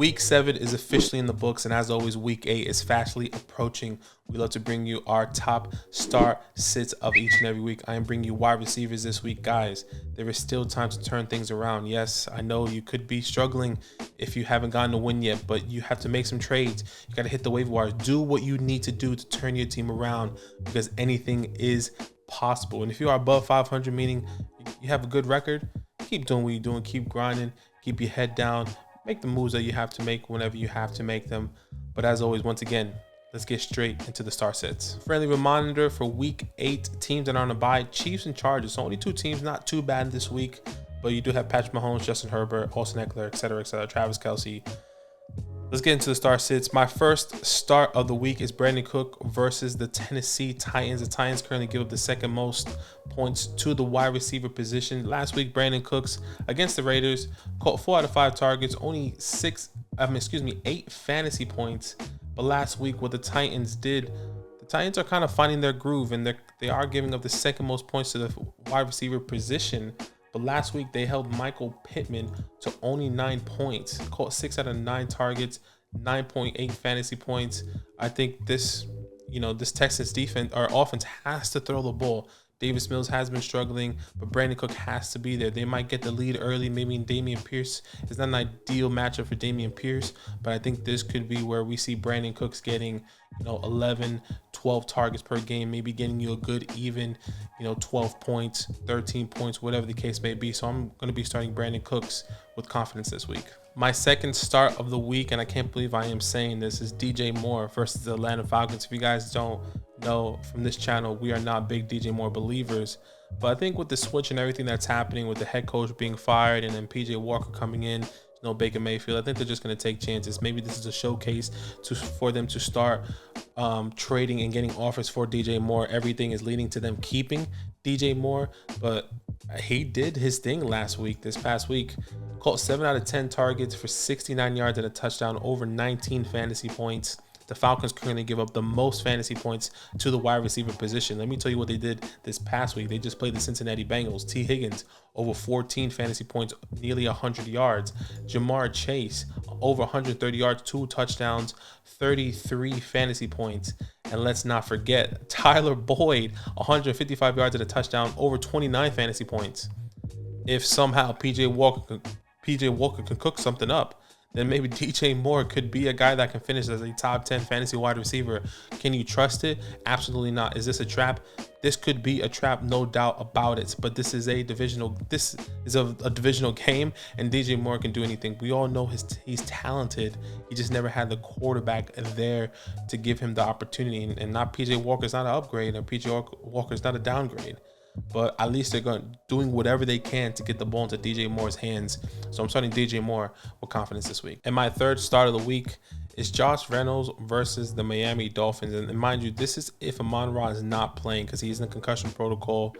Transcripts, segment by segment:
Week 7 is officially in the books, and as always, Week 8 is fastly approaching. We love to bring you our top start sits of each and every week. I am bringing you wide receivers this week, guys. There is still time to turn things around. Yes, I know you could be struggling if you haven't gotten a win yet, but you have to make some trades. You got to hit the waiver wires. Do what you need to do to turn your team around, because anything is possible. And if you are above 500, meaning you have a good record, keep doing what you're doing. Keep grinding. Keep your head down. Make the moves that you have to make whenever you have to make them. But as always, once again, let's get straight into the star sets. Friendly reminder for week 8, teams that are on a bye: Chiefs and Chargers. So only 2 teams, not too bad this week. But you do have Patrick Mahomes, Justin Herbert, Austin Eckler, etc., Travis Kelce. Let's get into the star sits. My first start of the week is Brandon Cook versus the Tennessee Titans. The Titans currently give up the second most points to the wide receiver position. Last week, Brandon Cooks against the Raiders caught 4 out of 5 targets, only 8 fantasy points. But last week, what the Titans did, the Titans are kind of finding their groove, and they are giving up the second most points to the wide receiver position. But last week, they held Michael Pittman to only 9 points, caught 6 out of 9 targets, 9.8 fantasy points. I think this Texans defense or offense has to throw the ball. Davis Mills has been struggling, but Brandon Cook has to be there. They might get the lead early. Maybe Dameon Pierce is not an ideal matchup for Dameon Pierce, but I think this could be where we see Brandon Cooks getting, 11, 12 targets per game, maybe getting you a good even, 12 points, 13 points, whatever the case may be. So I'm going to be starting Brandon Cooks with confidence this week. My second start of the week, and I can't believe I am saying this, is DJ Moore versus the Atlanta Falcons. If you guys don't know from this channel, we are not big DJ Moore believers. But I think with the switch and everything that's happening with the head coach being fired and then PJ Walker coming in, Baker Mayfield, I think they're just going to take chances. Maybe this is a showcase for them to start trading and getting offers for DJ Moore. Everything is leading to them keeping DJ Moore, but he did his thing this past week. Caught 7 out of 10 targets for 69 yards and a touchdown, over 19 fantasy points. The Falcons currently give up the most fantasy points to the wide receiver position. Let me tell you what they did this past week. They just played the Cincinnati Bengals. T. Higgins, over 14 fantasy points, nearly 100 yards. Jamar Chase, over 130 yards, 2 touchdowns, 33 fantasy points. And let's not forget Tyler Boyd, 155 yards and a touchdown, over 29 fantasy points. If somehow PJ Walker can cook something up, then maybe DJ Moore could be a guy that can finish as a top 10 fantasy wide receiver. Can you trust it? Absolutely not. Is this a trap? This could be a trap, no doubt about it. But this is a divisional game, and DJ Moore can do anything. We all know he's talented. He just never had the quarterback there to give him the opportunity. And not PJ Walker's not an upgrade, and PJ Walker's not a downgrade. But at least they're doing whatever they can to get the ball into DJ Moore's hands. So I'm starting DJ Moore with confidence this week. And my third start of the week is Josh Reynolds versus the Miami Dolphins. And mind you, this is if Amon-Ra is not playing, because he's in the concussion protocol.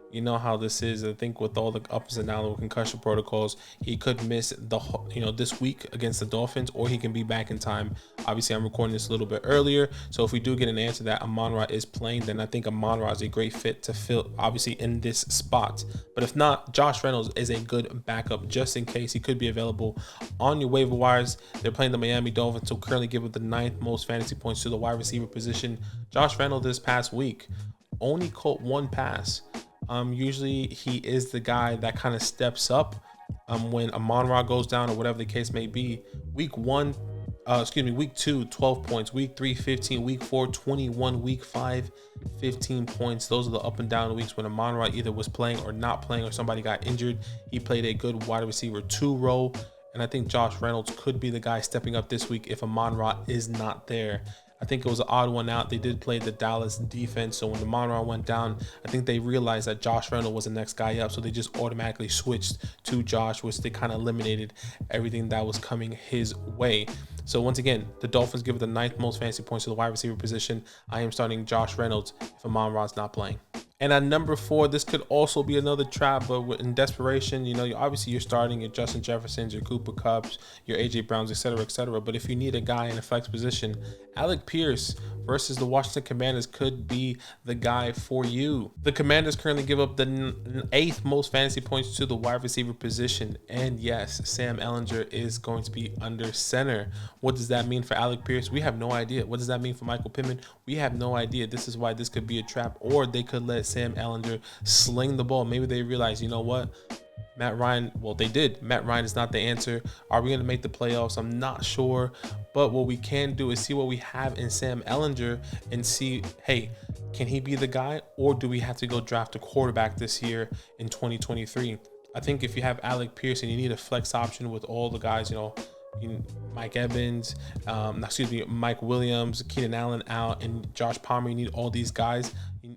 You know how this is. I think with all the ups and downs with concussion protocols, he could miss this week against the Dolphins, or he can be back in time. Obviously, I'm recording this a little bit earlier, so if we do get an answer that Amon-Ra is playing, then I think Amon-Ra is a great fit to fill, obviously, in this spot. But if not, Josh Reynolds is a good backup just in case. He could be available on your waiver wires. They're playing the Miami Dolphins, so currently give up the 9th most fantasy points to the wide receiver position. Josh Reynolds this past week only caught 1 pass. Usually he is the guy that kind of steps up when Amon-Ra goes down or whatever the case may be. Week 2, 12 points. Week 3, 15. Week 4, 21. Week 5, 15 points. Those are the up and down weeks when Amon-Ra either was playing or not playing, or somebody got injured. He played a good wide receiver 2 role, and I think Josh Reynolds could be the guy stepping up this week if Amon-Ra is not there. I think it was an odd one out. They did play the Dallas defense, so when the Amon-Ra went down, I think they realized that Josh Reynolds was the next guy up, so they just automatically switched to Josh, which they kind of eliminated everything that was coming his way. So once again, the Dolphins give it the 9th most fantasy points to the wide receiver position. I am starting Josh Reynolds if Amon-Ra is not playing. And at number 4, this could also be another trap, but in desperation, you know, obviously you're starting your Justin Jeffersons, your Cooper Kupps, your AJ Browns, etc., etc. But if you need a guy in a flex position, ALEC Pierce versus the Washington Commanders could be the guy for you. The Commanders currently give up the 8th most fantasy points to the wide receiver position. And yes, Sam Ehlinger is going to be under center. What does that mean for ALEC Pierce? We have no idea. What does that mean for Michael Pittman? We have no idea. This is why this could be a trap, or they could let Sam Ehlinger sling the ball. Maybe they realize, you know what? Matt Ryan, well, they did. Matt Ryan is not the answer. Are we going to make the playoffs? I'm not sure. But what we can do is see what we have in Sam Ehlinger and see, hey, can he be the guy, or do we have to go draft a quarterback this year in 2023? I think if you have ALEC Pierce and you need a flex option with all the guys, you know, Mike Evans, Mike Williams, Keenan Allen out, and Josh Palmer, you need all these guys,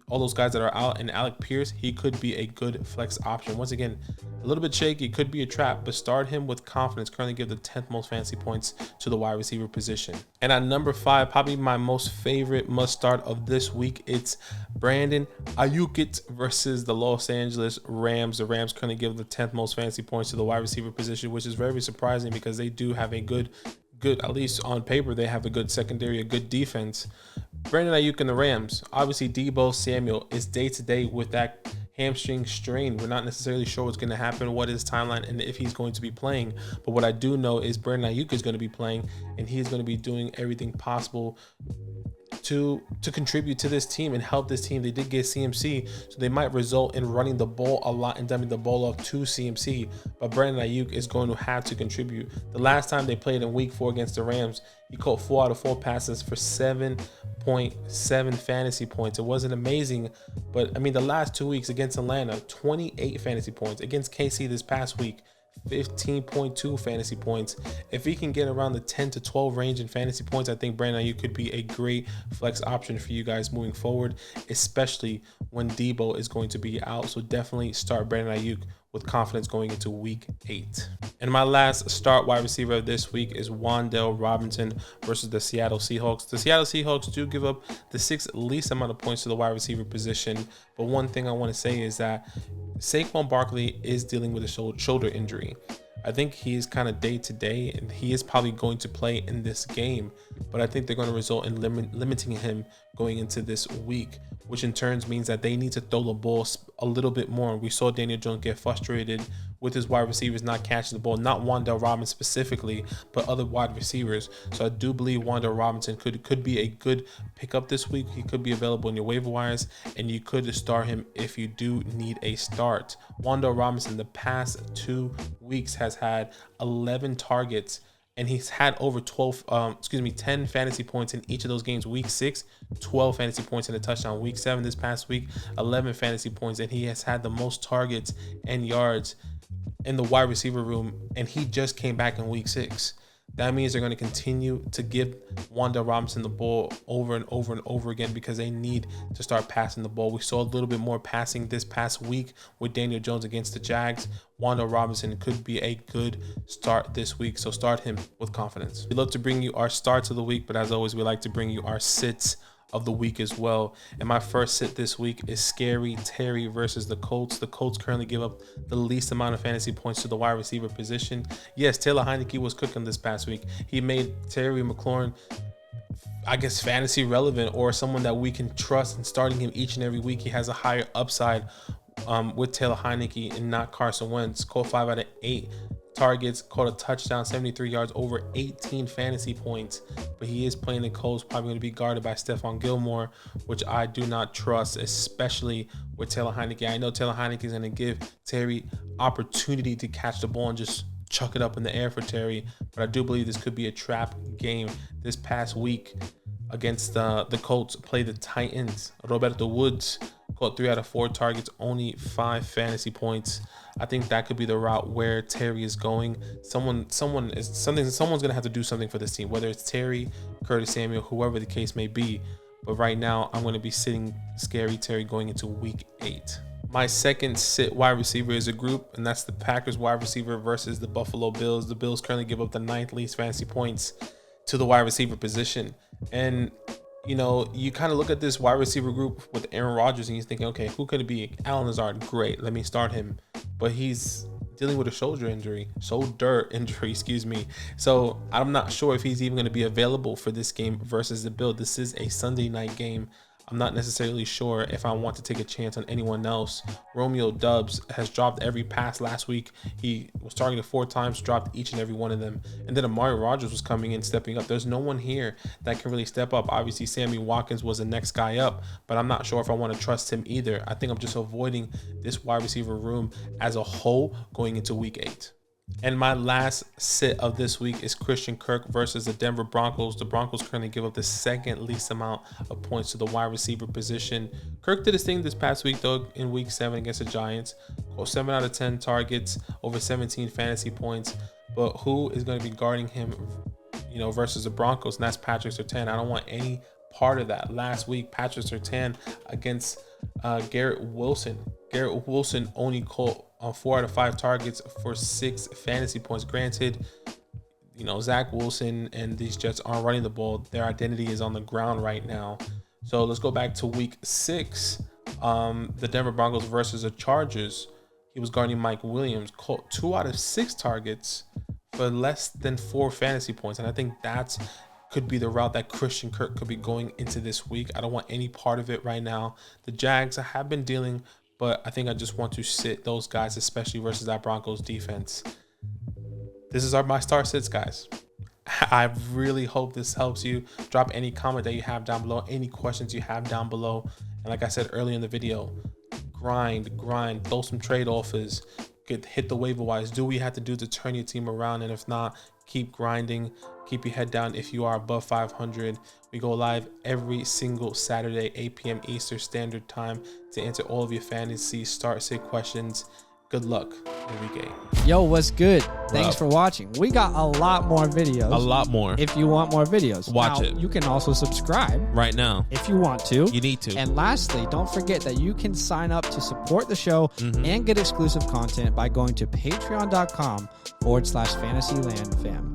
all those guys that are out, and ALEC Pierce, he could be a good flex option. Once again, a little bit shaky, could be a trap, but start him with confidence. Currently give the 10th most fantasy points to the wide receiver position. And at number 5, probably my most favorite must start of this week, it's Brandon AIYUKEN versus the Los Angeles Rams. The Rams currently give the 10th most fantasy points to the wide receiver position, which is very surprising because they do have a good, at least on paper, they have a good secondary, a good defense. Brandon AIYUKEN and the Rams, obviously Deebo Samuel is day-to-day with that hamstring strain. We're not necessarily sure what's going to happen, what is timeline, and if he's going to be playing. But what I do know is Brandon AIYUKEN is going to be playing, and he's going to be doing everything possible to contribute to this team and help this team. They did get CMC, so they might result in running the ball a lot and dumping the ball off to CMC. But Brandon AIYUKEN is going to have to contribute. The last time they played in week 4 against the Rams, he caught 4 out of 4 passes for 7.7 fantasy points. It wasn't amazing, but I mean, the last 2 weeks against Atlanta, 28 fantasy points. Against KC this past week, 15.2 fantasy points. If he can get around the 10 to 12 range in fantasy points, I think Brandon AIYUKEN could be a great flex option for you guys moving forward, especially when Deebo is going to be out. So definitely start Brandon AIYUKEN with confidence going into week 8. And my last start wide receiver of this week is Wan'Dale Robinson versus the Seattle Seahawks. The Seattle Seahawks do give up the 6th least amount of points to the wide receiver position. But one thing I want to say is that Saquon Barkley is dealing with a shoulder injury. I think he's kind of day to day, and he is probably going to play in this game, but I think they're going to result in limiting him going into this week, which in turn means that they need to throw the ball a little bit more. We saw Daniel Jones get frustrated with his wide receivers not catching the ball, not Wan'Dale Robinson specifically, but other wide receivers. So I do believe Wan'Dale Robinson could be a good pickup this week. He could be available in your waiver wires, and you could start him if you do need a start. Wan'Dale Robinson the past 2 weeks has had 11 targets, and he's had over 10 fantasy points in each of those games. Week 6, 12 fantasy points and a touchdown. Week 7 this past week, 11 fantasy points, and he has had the most targets and yards in the wide receiver room, and he just came back in week 6. That means they're going to continue to give Wan'Dale Robinson the ball over and over and over again because they need to start passing the ball. We saw a little bit more passing this past week with Daniel Jones against the Jags. Wan'Dale Robinson could be a good start this week, so start him with confidence. We love to bring you our starts of the week, but as always, we like to bring you our sits of the week as well. And my first sit this week is Scary Terry versus the Colts. The Colts currently give up the least amount of fantasy points to the wide receiver position. Yes, Taylor Heineke was cooking this past week. He made Terry McLaurin, I guess, fantasy relevant, or someone that we can trust in starting him each and every week. He has a higher upside with Taylor Heineke and not Carson Wentz. Caught 5 out of 8 targets, caught a touchdown, 73 yards, over 18 fantasy points. But he is playing the Colts, probably going to be guarded by Stephon Gilmore, which I do not trust, especially with Taylor Heineke. I know Taylor Heineke is going to give Terry opportunity to catch the ball and just chuck it up in the air for Terry, but I do believe this could be a trap game. This past week against the Colts, played the Titans. Roberto Woods caught 3 out of 4 targets, only 5 fantasy points. I think that could be the route where Terry is going. Someone's going to have to do something for this team, whether it's Terry, Curtis Samuel, whoever the case may be. But right now, I'm going to be sitting Scary Terry going into week 8. My second sit wide receiver is a group, and that's the Packers wide receiver versus the Buffalo Bills. The Bills currently give up the 9th least fantasy points to the wide receiver position. And you know, you kind of look at this wide receiver group with Aaron Rodgers and you're thinking, okay, who could it be? Allen Lazard, great. Let me start him. But he's dealing with a shoulder injury, excuse me. So I'm not sure if he's even going to be available for this game versus the Bills. This is a Sunday night game. I'm not necessarily sure if I want to take a chance on anyone else. Romeo Doubs has dropped every pass last week. He was targeted 4 times, dropped each and every one of them. And then Amari Rodgers was coming in, stepping up. There's no one here that can really step up. Obviously, Sammy Watkins was the next guy up, but I'm not sure if I want to trust him either. I think I'm just avoiding this wide receiver room as a whole going into week 8. And my last sit of this week is Christian Kirk versus the Denver Broncos. The Broncos currently give up the second least amount of points to the wide receiver position. Kirk did his thing this past week, though, in week 7 against the Giants. 7 out of 10 targets, over 17 fantasy points. But who is going to be guarding him, you know, versus the Broncos? And that's Patrick Surtain. I don't want any part of that. Last week, Patrick Surtain against Garrett Wilson. Garrett Wilson only caught 4 out of 5 targets for 6 fantasy points. Granted, you know, Zach Wilson and these Jets aren't running the ball. Their identity is on the ground right now. So let's go back to week 6. The Denver Broncos versus the Chargers. He was guarding Mike Williams, caught 2 out of 6 targets for less than 4 fantasy points. And I think that's could be the route that Christian Kirk could be going into this week. I don't want any part of it right now. The Jags, I have been dealing, but I think I just want to sit those guys, especially versus that Broncos defense. This is my star sits, guys. I really hope this helps you. Drop any comment that you have down below, any questions you have down below. And like I said earlier in the video, grind, throw some trade offers, hit the waiver wires. Do what you have to do to turn your team around. And if not, keep grinding, keep your head down. If you are above 500, we go live every single Saturday, 8 p.m. Eastern Standard Time to answer all of your fantasy start sit questions. Good luck in week 8. Yo, what's good? Thanks for watching. We got a lot more videos. A lot more. If you want more videos, watch it. You can also subscribe right now if you want to. You need to. And lastly, don't forget that you can sign up to support the show and get exclusive content by going to patreon.com/FantasyLand fam.